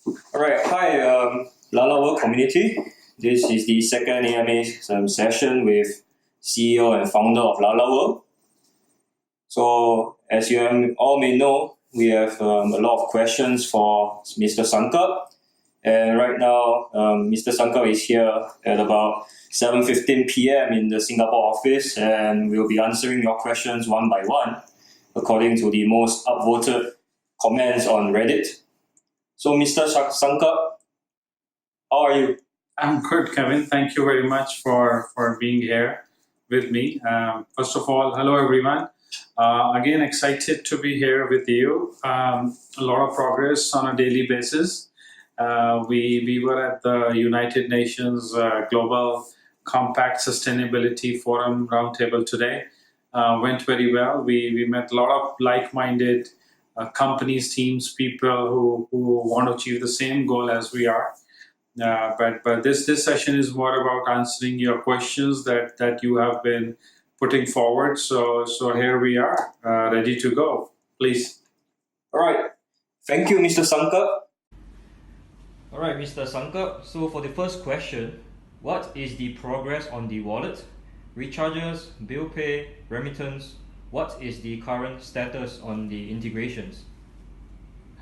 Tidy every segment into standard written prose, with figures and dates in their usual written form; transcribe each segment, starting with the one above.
All right, hi, LALAWorld community. This is the second AMA session with CEO and founder of LALAWorld. So, as you all may know, we have a lot of questions for Mr. Sankalp. And right now, Mr. Sankalp is here at about 7:15 p.m. in the Singapore office, and we'll be answering your questions one by one, according to the most upvoted comments on Reddit. So, Mr. Sankalp, how are you? I'm good, Kevin. Thank you very much for being here with me. First of all, hello everyone. Again, excited to be here with you. A lot of progress on a daily basis. We were at the United Nations Global Compact Sustainability Forum Roundtable today. Went very well. We met a lot of like-minded companies, teams, people who want to achieve the same goal as we are. But this session is more about answering your questions that you have been putting forward. So here we are, ready to go. Please. All right. Thank you, Mr. Sankalp. All right, Mr. Sankalp. So for the first question, what is the progress on the wallet? Recharges, bill pay, remittance. What is the current status on the integrations?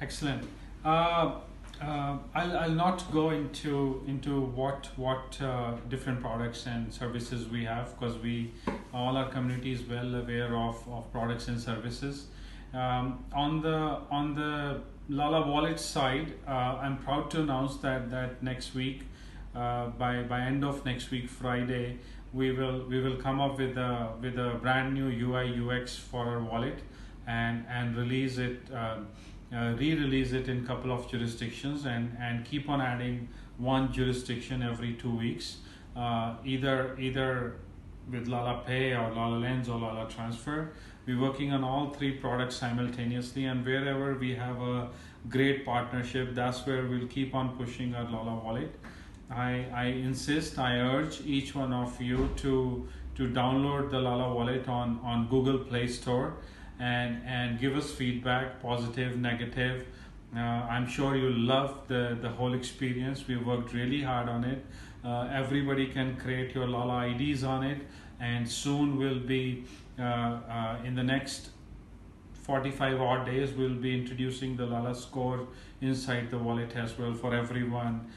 Excellent. I'll not go into what different products and services we have, because all our community is well aware of products and services. On the Lala wallet side, I'm proud to announce that next week, by end of next week Friday, we will come up with a brand new UI UX for our wallet and release it. Re-release it in a couple of jurisdictions and keep on adding one jurisdiction every 2 weeks, either with Lala Pay or Lala Lens or Lala Transfer. We're working on all three products simultaneously, and wherever we have a great partnership, that's where we'll keep on pushing our Lala wallet. I insist, I urge each one of you to download the Lala wallet on Google Play Store and give us feedback, positive, negative. I'm sure you'll love the whole experience. We worked really hard on it. Everybody can create your Lala IDs on it, and soon we'll be in the next 45 odd days we'll be introducing the Lala score inside the wallet as well for everyone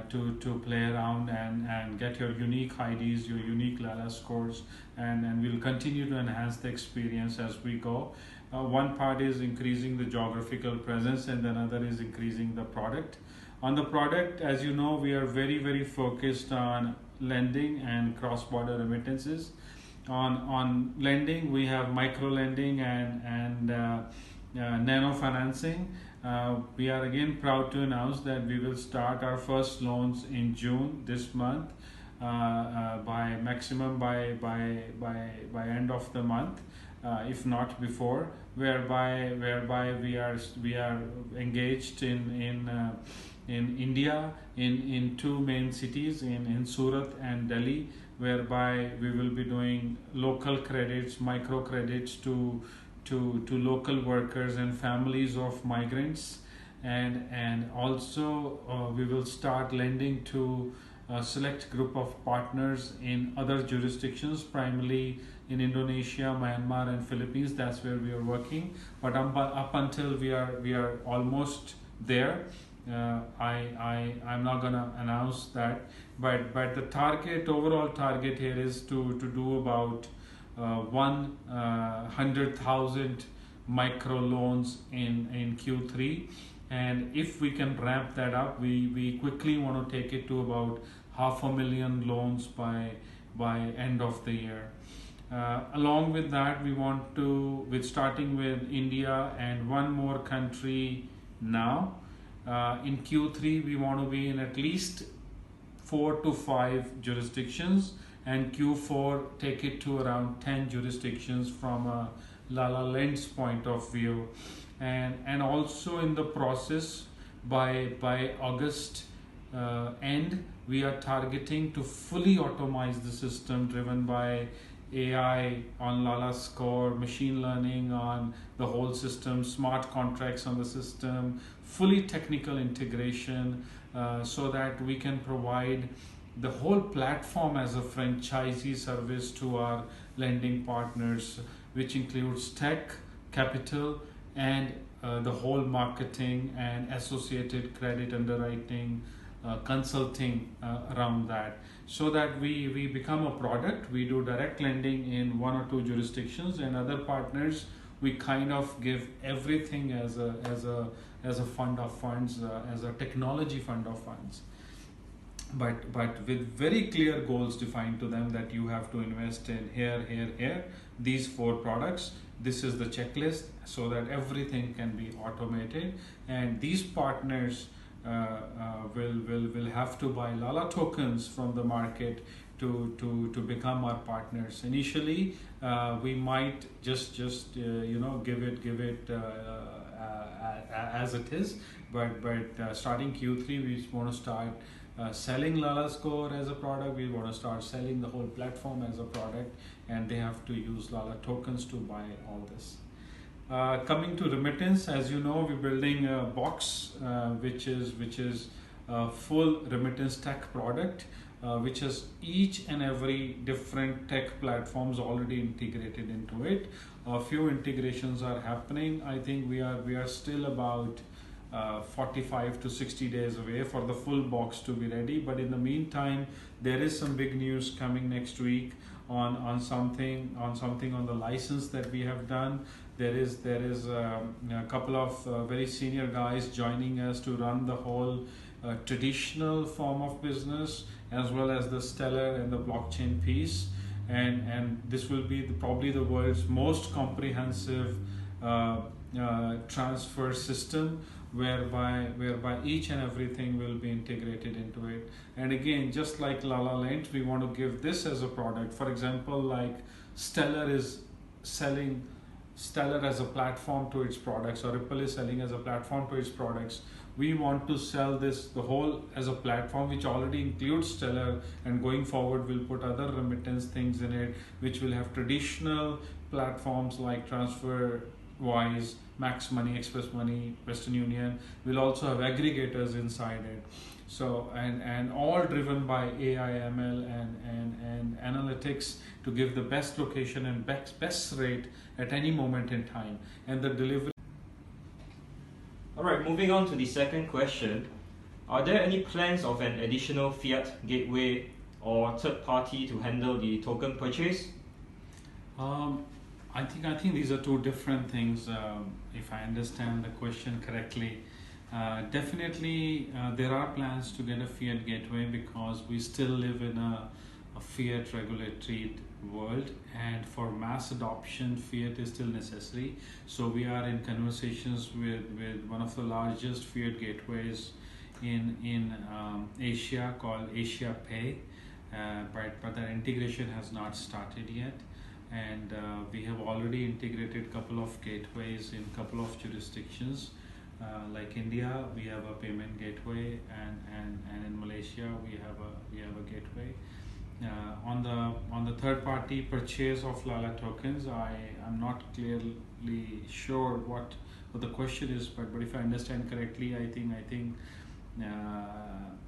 to play around and get your unique IDs, your unique Lala scores, and we'll continue to enhance the experience as we go. One part is increasing the geographical presence, and another is increasing the product. On the product, as you know, we are very focused on lending and cross-border remittances. On lending, we have micro lending and nano financing. We are again proud to announce that we will start our first loans in June this month, by end of the month, if not before, whereby we are engaged in India in two main cities, in Surat and Delhi, whereby we will be doing local credits, micro credits to local workers and families of migrants, and also we will start lending to a select group of partners in other jurisdictions, primarily in Indonesia, Myanmar, and Philippines. That's where we are working. But up until we are almost there. I'm not gonna announce that, but the overall target here is to do about 100,000 micro loans in Q3, and if we can ramp that up, we quickly want to take it to about 500,000 loans by end of the year. Along with that, we want to, with starting with India and one more country now. In Q3, we want to be in at least 4 to 5 jurisdictions, and Q4 take it to around 10 jurisdictions from a Lala Lens point of view, and also in the process by August end we are targeting to fully automate the system driven by AI on Lala Score, machine learning on the whole system, smart contracts on the system, fully technical integration, so that we can provide the whole platform as a franchisee service to our lending partners, which includes tech, capital, and the whole marketing and associated credit underwriting, consulting around that, so that we become a product. We do direct lending in one or two jurisdictions, and other partners we kind of give everything as a fund of funds, as a technology fund of funds, but with very clear goals defined to them, that you have to invest in here these 4 products. This is the checklist, so that everything can be automated, and these partners will have to buy Lala tokens from the market to become our partners. Initially, we might just give it as it is, but starting Q3 we want to start selling Lala Score as a product. We want to start selling the whole platform as a product, and they have to use Lala tokens to buy all this. Coming to remittance, as you know, we're building a box which is a full remittance tech product, which has each and every different tech platforms already integrated into it. A few integrations are happening. I think we are still about 45 to 60 days away for the full box to be ready. But in the meantime, there is some big news coming next week on something on the license that we have done. There is a couple of very senior guys joining us to run the whole traditional form of business, as well as the Stellar and the blockchain piece, and this will be probably the world's most comprehensive transfer system, whereby each and everything will be integrated into it. And again, just like Lala Lent, we want to give this as a product. For example, like Stellar is selling Stellar as a platform to its products, or Ripple is selling as a platform to its products. We want to sell this the whole as a platform which already includes Stellar, and going forward we'll put other remittance things in it, which will have traditional platforms like TransferWise, Max Money, Express Money, Western Union. We'll also have aggregators inside it. So and all driven by AI, ML, and analytics to give the best location and best rate at any moment in time, and the delivery. Alright, moving on to the second question. Are there any plans of an additional Fiat gateway or third party to handle the token purchase? I think these are two different things, if I understand the question correctly. Definitely there are plans to get a Fiat gateway, because we still live in a Fiat regulatory world, and for mass adoption Fiat is still necessary. So we are in conversations with one of the largest Fiat gateways in Asia, called Asia Pay, but the integration has not started yet, and we have already integrated a couple of gateways in a couple of jurisdictions. Like India, we have a payment gateway, and in Malaysia we have a gateway. On the third party purchase of Lala tokens, I'm not clearly sure what the question is, but if I understand correctly, I think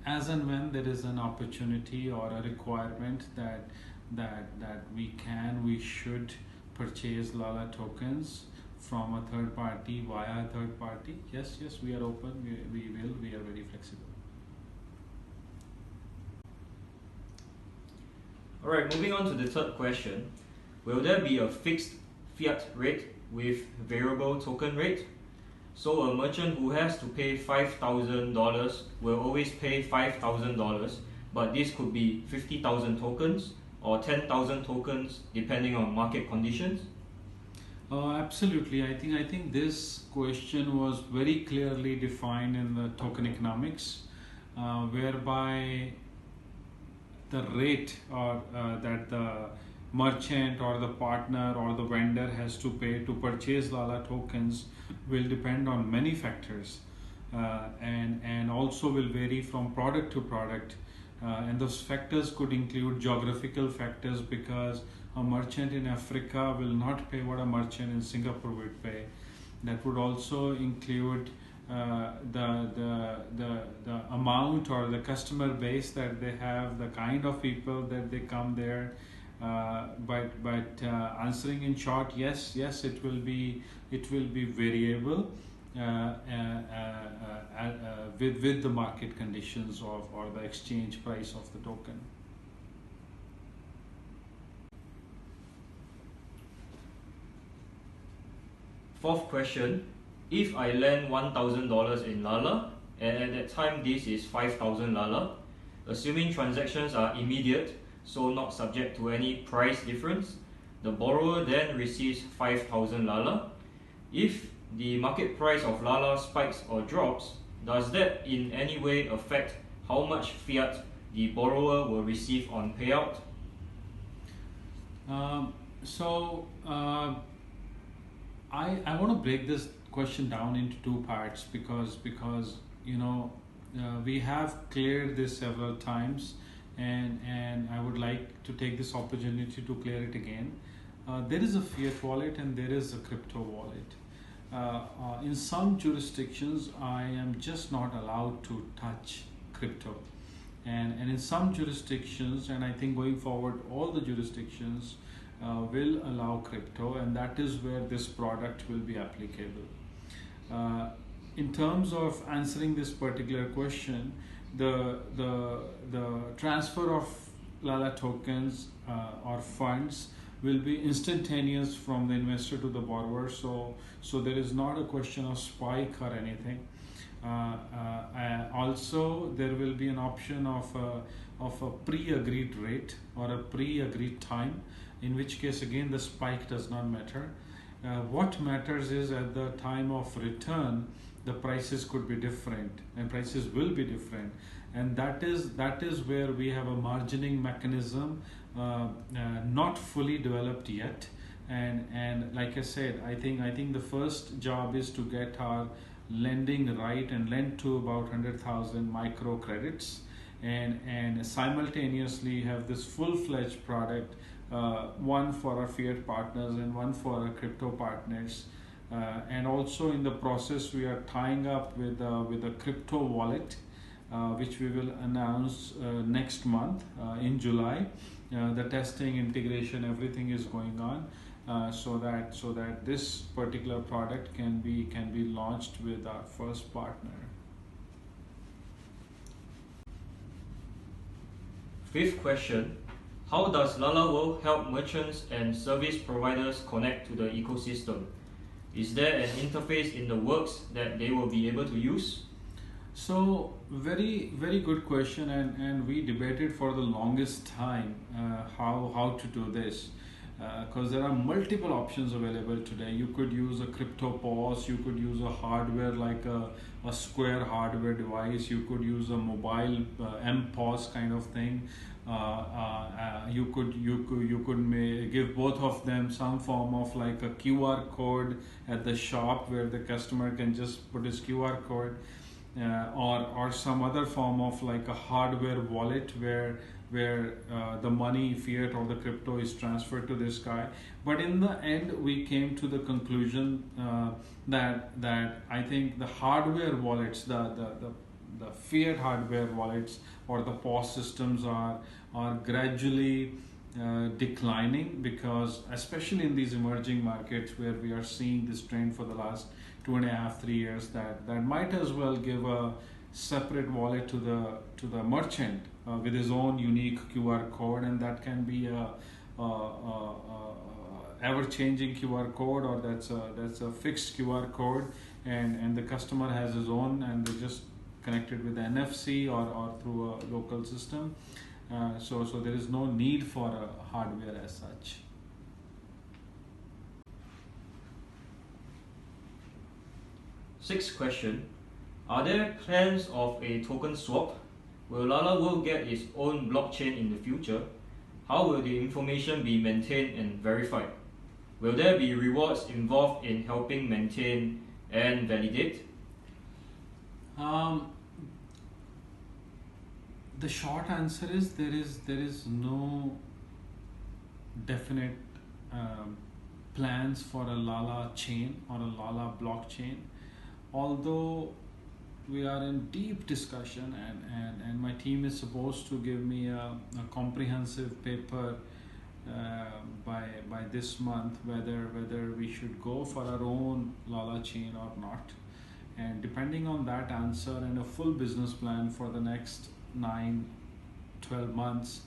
as and when there is an opportunity or a requirement that we should purchase Lala tokens from a third party via a third party, yes, we are open. We are very flexible. Alright, moving on to the third question. Will there be a fixed Fiat rate with variable token rate? So a merchant who has to pay $5,000 will always pay $5,000, but this could be 50,000 tokens or 10,000 tokens depending on market conditions? Absolutely. I think this question was very clearly defined in the token economics, whereby the rate or that the merchant or the partner or the vendor has to pay to purchase Lala tokens will depend on many factors, and also will vary from product to product, and those factors could include geographical factors, because a merchant in Africa will not pay what a merchant in Singapore would pay. That would also include the amount or the customer base that they have, the kind of people that they come there. But answering in short, yes, it will be variable with the market conditions or the exchange price of the token. Fourth question, if I lend $1,000 in LALA and at that time this is 5,000 LALA, assuming transactions are immediate, so not subject to any price difference, the borrower then receives 5,000 LALA. If the market price of LALA spikes or drops, does that in any way affect how much fiat the borrower will receive on payout? I want to break this question down into two parts because we have cleared this several times, and I would like to take this opportunity to clear it again. There is a fiat wallet and there is a crypto wallet. In some jurisdictions, I am just not allowed to touch crypto, and in some jurisdictions, and I think going forward, all the jurisdictions will allow crypto, and that is where this product will be applicable. In terms of answering this particular question, the transfer of LALA tokens or funds will be instantaneous from the investor to the borrower, so there is not a question of spike or anything. Also, there will be an option of a pre-agreed rate or a pre-agreed time, in which case again the spike does not matter. What matters is at the time of return, the prices could be different and prices will be different, and that is where we have a margining mechanism not fully developed yet. And like I said, I think the first job is to get our lending right and lend to about 100,000 micro credits, and simultaneously have this full-fledged product, one for our fiat partners and one for our crypto partners. And also in the process, we are tying up with a crypto wallet, which we will announce next month in July. The testing, integration, everything is going on, so that this particular product can be launched with our first partner. Fifth question, how does LALAWorld help merchants and service providers connect to the ecosystem? Is there an interface in the works that they will be able to use? So very good question, and we debated for the longest time how to do this, because there are multiple options available today. You could use a crypto POS, you could use a hardware like a Square hardware device, you could use a mobile MPOS kind of thing. You could give both of them some form of like a QR code at the shop where the customer can just put his QR code, or some other form of like a hardware wallet where the money, fiat or the crypto, is transferred to this guy. But in the end, we came to the conclusion that I think the hardware wallets, the fiat hardware wallets or the POS systems are gradually declining, because especially in these emerging markets where we are seeing this trend for the last 2.5-3 years, that might as well give a separate wallet to the merchant with his own unique QR code, and that can be a ever-changing QR code, or that's a fixed QR code, and the customer has his own, and they just connected with the NFC or through a local system. So there is no need for a hardware as such. Sixth question, are there plans of a token swap? Will LALAWorld get its own blockchain in the future? How will the information be maintained and verified? Will there be rewards involved in helping maintain and validate? The short answer is there is no definite plans for a LALA chain or a LALA blockchain. Although we are in deep discussion, and my team is supposed to give me a comprehensive paper by this month, whether we should go for our own LALA chain or not. And depending on that answer and a full business plan for the next 9-12 months,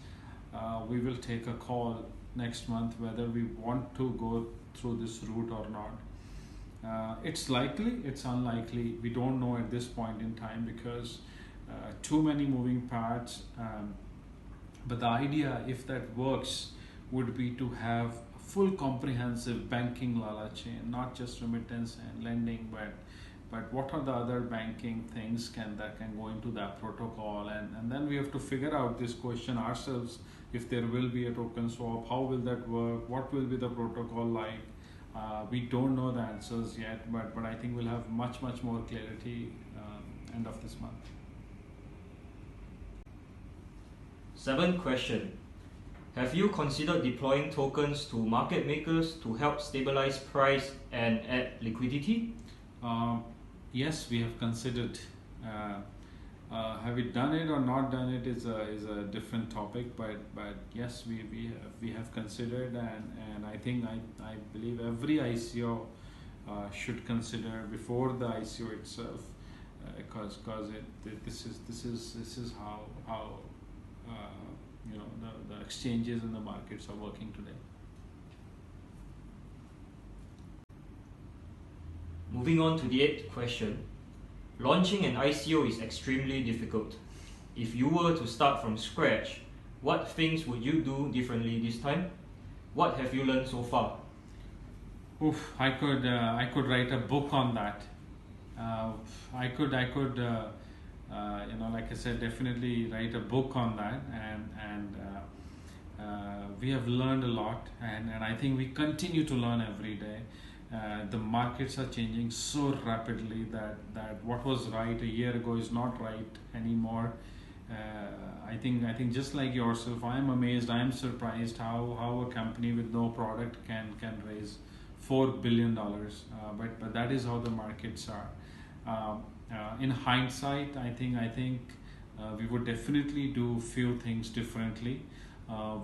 we will take a call next month whether we want to go through this route or not. It's likely, it's unlikely, we don't know at this point in time, because too many moving parts. But the idea, if that works, would be to have a full comprehensive banking LALA chain, not just remittance and lending, but what are the other banking things that can go into that protocol, and then we have to figure out this question ourselves. If there will be a token swap, how will that work, what will be the protocol like? We don't know the answers yet, but I think we'll have much more clarity end of this month. 7th question. Have you considered deploying tokens to market makers to help stabilize price and add liquidity? Yes, we have considered. Have we done it or not done it is a different topic, but yes, we have considered, and I think I believe every ICO should consider before the ICO itself, because this is how the exchanges and the markets are working today. Moving on to the 8th question. Launching an ICO is extremely difficult. If you were to start from scratch, what things would you do differently this time? What have you learned so far? I could write a book on that. I could like I said, definitely write a book on that, and we have learned a lot, and I think we continue to learn every day. The markets are changing so rapidly that what was right a year ago is not right anymore. I think just like yourself, I am amazed, I am surprised how a company with no product can raise $4 billion. But that is how the markets are. In hindsight, I think we would definitely do few things differently.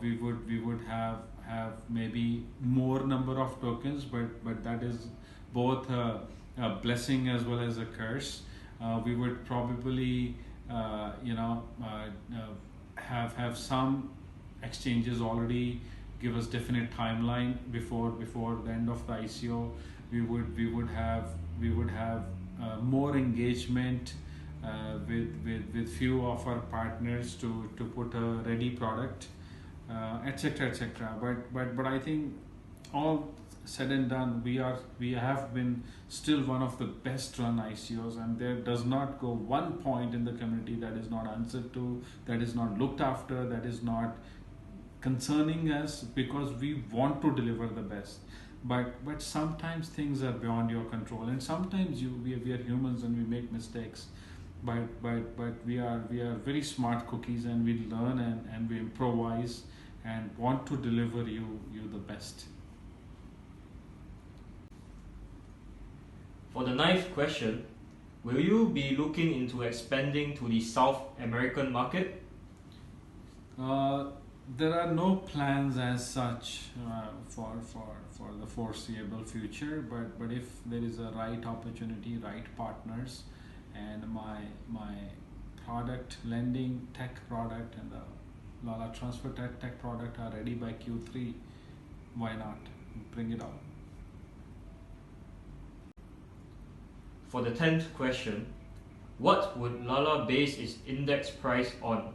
We would have maybe more number of tokens, but that is both a blessing as well as a curse. We would probably have some exchanges already give us definite timeline before the end of the ICO. We would have more engagement with few of our partners to put a ready product, etc. But I think all said and done, we have been still one of the best run ICOs, and there does not go one point in the community that is not answered to, that is not looked after, that is not concerning us, because we want to deliver the best. But sometimes things are beyond your control, and sometimes we are humans and we make mistakes. But we are very smart cookies, and we learn and we improvise and want to deliver you the best. For the 9th question, will you be looking into expanding to the South American market? There are no plans as such for the foreseeable future, but if there is a right opportunity, right partners, and my product, lending tech product and the LALA transfer tech product are ready by Q3, why not bring it up? For the 10th question, what would LALA base its index price on?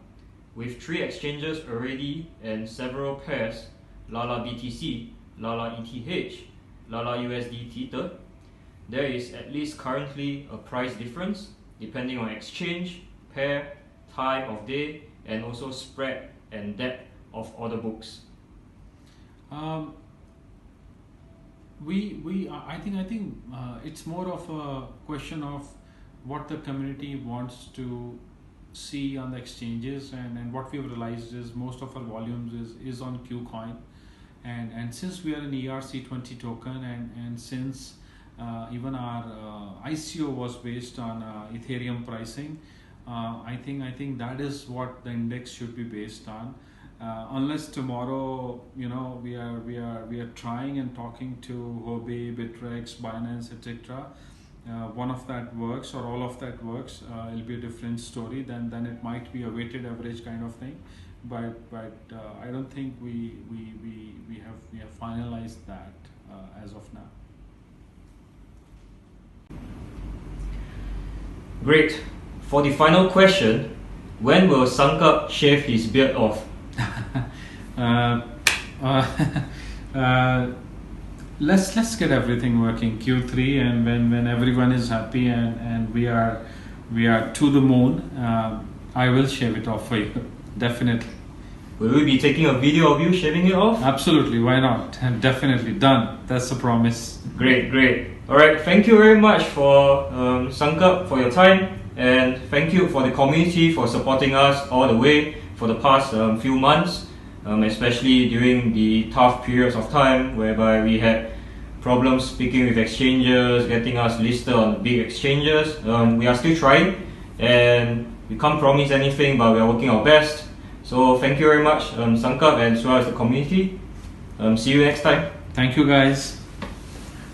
With 3 exchanges already and several pairs, LALA BTC, LALA ETH, LALA USD Tether, there is at least currently a price difference depending on exchange, pair, time of day, and also spread and depth of order books. I think it's more of a question of what the community wants to see on the exchanges, and what we've realized is most of our volumes is on KuCoin, and since we are an ERC20 token, and since even our ICO was based on Ethereum pricing, I think that is what the index should be based on. Unless tomorrow, we are trying and talking to Huobi, Bittrex, Binance, etc. One of that works or all of that works, it'll be a different story. Then it might be a weighted average kind of thing. But I don't think we have finalized that as of now. Great. For the final question, when will Sankalp shave his beard off? Let's get everything working Q3, and when everyone is happy and we are to the moon, I will shave it off for you, definitely. Will we be taking a video of you shaving it off? Absolutely, why not? Definitely done. That's a promise. Great. Alright, thank you very much for Sankalp for your time, and thank you for the community for supporting us all the way for the past few months, especially during the tough periods of time whereby we had problems speaking with exchanges, getting us listed on big exchanges. We are still trying, and we can't promise anything, but we are working our best. So thank you very much, Sankalp, and as well as the community. See you next time. Thank you, guys.